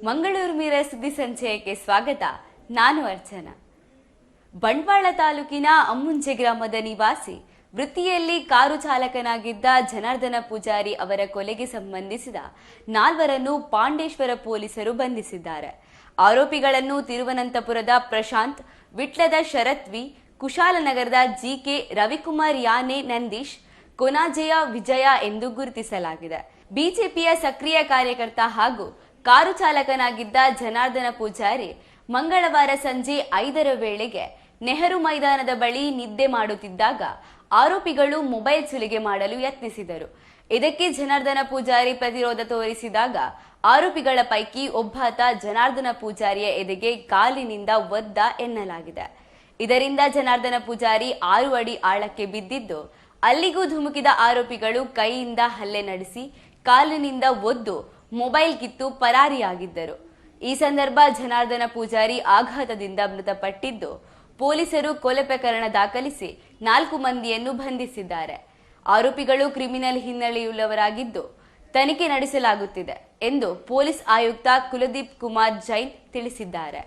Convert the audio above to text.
ಮಂಗಳೂರು ಮೀರ ಸುದ್ದಿ ಸಂಚಯಕ್ಕೆ ಸ್ವಾಗತ. ನಾನು ಅರ್ಚನಾ. ಬಂಟ್ವಾಳ ತಾಲೂಕಿನ ಅಮ್ಮುಂಜೆ ಗ್ರಾಮದ ನಿವಾಸಿ, ವೃತ್ತಿಯಲ್ಲಿ ಕಾರು ಚಾಲಕನಾಗಿದ್ದ ಜನಾರ್ದನ ಪೂಜಾರಿ ಅವರ ಕೊಲೆಗೆ ಸಂಬಂಧಿಸಿದ 4 ಪಾಂಡೇಶ್ವರ ಪೊಲೀಸರು ಬಂಧಿಸಿದ್ದಾರೆ. ಆರೋಪಿಗಳನ್ನು ತಿರುವನಂತಪುರದ ಪ್ರಶಾಂತ್, ವಿಟ್ಲದ ಶರತ್ವಿ, ಕುಶಾಲನಗರದ ಜಿಕೆ, ರವಿಕುಮಾರ್ ಯಾನೆ, ನಂದೀಶ್, ಕೊನಾಜೆಯ ವಿಜಯ ಎಂದು ಗುರುತಿಸಲಾಗಿದೆ. ಬಿಜೆಪಿಯ ಸಕ್ರಿಯ ಕಾರ್ಯಕರ್ತ ಹಾಗೂ ಕಾರು ಚಾಲಕನಾಗಿದ್ದ ಜನಾರ್ದನ ಪೂಜಾರಿ ಮಂಗಳವಾರ ಸಂಜೆ 5 ವೇಳೆಗೆ ನೆಹರು ಮೈದಾನದ ಬಳಿ ನಿದ್ದೆ ಮಾಡುತ್ತಿದ್ದಾಗ ಆರೋಪಿಗಳು ಮೊಬೈಲ್ ಸುಲಿಗೆ ಮಾಡಲು ಯತ್ನಿಸಿದರು. ಇದಕ್ಕೆ ಜನಾರ್ದನ ಪೂಜಾರಿ ಪ್ರತಿರೋಧ ತೋರಿಸಿದಾಗ ಆರೋಪಿಗಳ ಪೈಕಿ ಒಬ್ಬಾತ ಜನಾರ್ದನ ಪೂಜಾರಿಯ ಎದೆಗೆ ಕಾಲಿನಿಂದ ಒದ್ದ ಎನ್ನಲಾಗಿದೆ. ಇದರಿಂದ ಜನಾರ್ದನ ಪೂಜಾರಿ 6 ಅಡಿ ಆಳಕ್ಕೆ ಬಿದ್ದಿದ್ದು, ಅಲ್ಲಿಗೂ ಧುಮುಕಿದ ಆರೋಪಿಗಳು ಕೈಯಿಂದ ಹಲ್ಲೆ ನಡೆಸಿ ಕಾಲಿನಿಂದ ಒದ್ದು ಮೊಬೈಲ್ ಕಿತ್ತು ಪರಾರಿಯಾಗಿದ್ದರು. ಈ ಸಂದರ್ಭ ಜನಾರ್ದನ ಪೂಜಾರಿ ಆಘಾತದಿಂದ ಮೃತಪಟ್ಟಿದ್ದು, ಪೊಲೀಸರು ಕೊಲೆ ಪ್ರಕರಣ ದಾಖಲಿಸಿ 4 ಮಂದಿಯನ್ನು ಬಂಧಿಸಿದ್ದಾರೆ. ಆರೋಪಿಗಳು ಕ್ರಿಮಿನಲ್ ಹಿನ್ನೆಲೆಯುಳ್ಳವರಾಗಿದ್ದು ತನಿಖೆ ನಡೆಸಲಾಗುತ್ತಿದೆ ಎಂದು ಪೊಲೀಸ್ ಆಯುಕ್ತ ಕುಲದೀಪ್ ಕುಮಾರ್ ಜೈನ್ ತಿಳಿಸಿದ್ದಾರೆ.